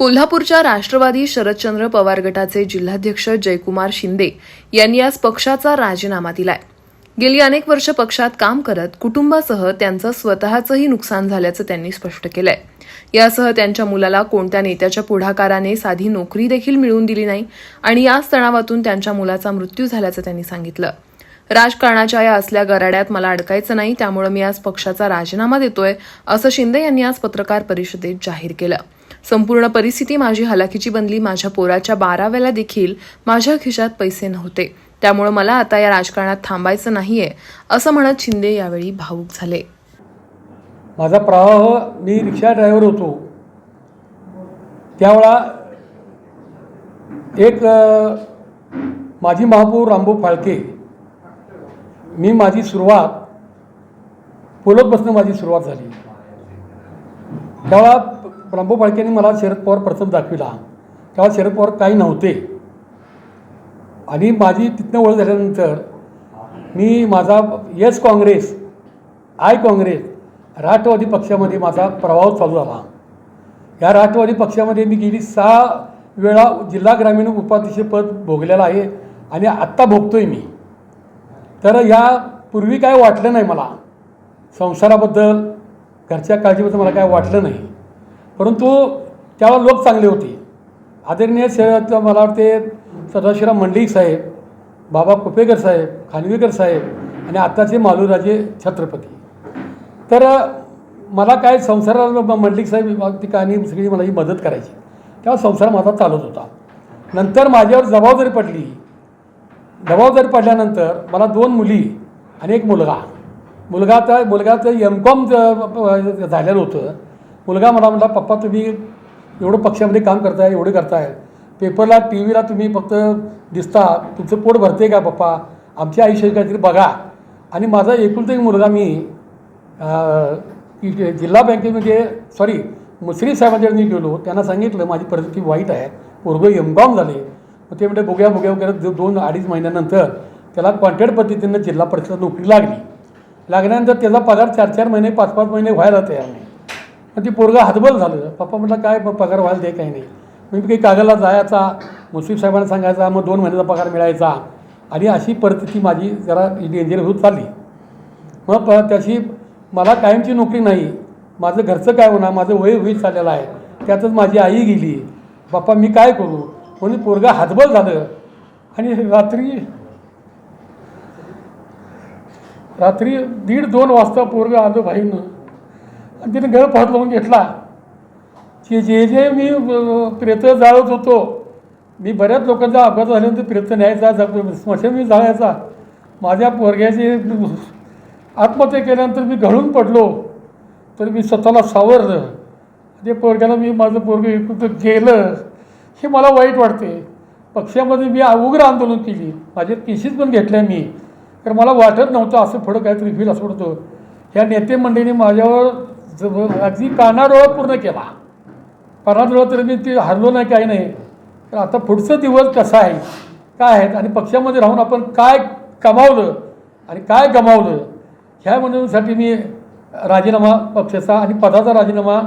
कोल्हापूरच्या राष्ट्रवादी शरदचंद्र पवार गटाचे जिल्हाध्यक्ष जयकुमार शिंदे यांनी आज पक्षाचा राजीनामा दिलाय। गेली अनेक वर्ष पक्षात काम करत कुटुंबासह त्यांचं स्वतःचंही नुकसान झाल्याचं त्यांनी स्पष्ट केलंय। यासह त्यांच्या मुलाला कोणत्या नेत्याच्या पुढाकाराने साधी नोकरी देखील मिळवून दिली नाही आणि याच तणावातून त्यांच्या मुलाचा मृत्यू झाल्याचं त्यांनी सांगितलं। राजकारणाच्या या असल्या गराड्यात मला अडकायचं नाही, त्यामुळे मी आज पक्षाचा राजीनामा देतोय, असं शिंदे यांनी आज पत्रकार परिषदेत जाहीर केलं। संपूर्ण परिस्थिती माझी हलाखीची बनली। माझ्या पोराच्या 12व्याला देखील माझ्या खिशात पैसे नव्हते, त्यामुळे मला आता या राजकारणात थांबायचं नाहीये, असं म्हणत शिंदे यावेळी भावूक झाले। माझा प्रवाह, मी रिक्षा ड्रायव्हर होतो त्यावेळा एक माजी महापौर रामभाऊ फाळके, मी माझी सुरुवात पोलतपासून माझी सुरुवात झाली। त्यावेळा रामभाऊ फाळकेंनी मला शरद पवार प्रथम दाखविला। तेव्हा शरद पवार काही नव्हते आणि माझी तिथनं ओळख झाल्यानंतर मी माझा येस काँग्रेस, आय काँग्रेस, राष्ट्रवादी पक्षामध्ये माझा प्रवाह चालू झाला। या राष्ट्रवादी पक्षामध्ये मी गेली 6 वेळा जिल्हा ग्रामीण उपाध्यक्षपद भोगलेलं आहे आणि आत्ता भोगतोय मी। तर यापूर्वी काय वाटलं नाही मला, संसाराबद्दल, घरच्या काळजीबद्दल मला काय वाटलं नाही, परंतु त्यावेळेला लोक चांगले होते। आदरणीय मला वाटते सदाशिवराव मंडलिक साहेब, बाबा कुपेकर साहेब, खानविलकर साहेब आणि आत्ताचे मालूराजे छत्रपती। तर मला काय संसाराला मंडलिक साहेब ती कहाणी सगळी मला ही मदत करायची, तेव्हा संसार माझा चालत होता। नंतर माझ्यावर जबाबदारी पडली। जबाबदारी पडल्यानंतर मला 2 मुली आणि एक मुलगा मुलगाचं M.Com झालेलं होतं। मुलगा मला म्हटला, पप्पा तुम्ही एवढं पक्षामध्ये काम करताय, एवढं करताय, पेपरला TV ला तुम्ही फक्त दिसता, तुमचं पोट भरते का पप्पा, आमच्या आयुष्यात काहीतरी बघा। आणि माझा एकुलता एक मुलगा मी जिल्हा बँकेमध्ये मुश्रीफ साहेबांकडे मी गेलो, त्यांना सांगितलं माझी परिस्थिती वाईट आहे, पोरगं M.Com झाले। मग ते म्हणजे बघूया करत 2-2.5 महिन्यानंतर त्याला कॉन्ट्रॅक्ट पद्धतीनं जिल्हा परिषद नोकरी लागल्यानंतर त्याचा पगार 4-4 महिने 5-5 महिने व्हायला तयार नाही। मग ती पोरगं हतबल झालं। पप्पा म्हटलं काय पगार व्हायला दे, काही नाही। मी काही कागदला जायचा, मुश्रीफ साहेबांना सांगायचा, मग 2 महिन्याचा पगार मिळायचा आणि अशी परिस्थिती माझी जरा डेंजर होत चालली। मग त्याची मला कायमची नोकरी नाही, माझं घरचं काय होणार, माझं वय होईत चाललेलं आहे, त्यातच माझी आई गेली। पप्पा मी काय करू, म्हणून पोरगा हतबल झालं आणि रात्री 1:30-2 वाजता पोरगं आलं भाईनं आणि तिने गळफास हात लावून घेतला। जे मी प्रेत जाळत होतो, मी बऱ्याच लोकांचा अपघात झाल्यानंतर प्रेत न्यायचा, स्मशान मी जाळायचा। माझ्या पोरग्याची आत्महत्या केल्यानंतर मी घळून पडलो, तर मी स्वतःला सावरलं। ते पोरग्याला मी माझं पोरगं गेलं हे मला वाईट वाटते। पक्षामध्ये मी उग्र आंदोलन केली, माझे केसेस पण घेतल्या मी, तर मला वाटत नव्हतं असं पुढं काहीतरी होईल असं होतं। ह्या नेते मंडळीने माझ्यावर अगदी कानाडोळा पूर्ण केला, कानाडोळा तरी मी ते हरलो नाही, काही नाही। तर आता पुढचं दिवस कसा आहे, काय आहेत आणि पक्षामध्ये राहून आपण काय कमावलं आणि काय गमावलं, ह्या म्हणण्यासाठी मी राजीनामा, पक्षाचा आणि पदाचा राजीनामा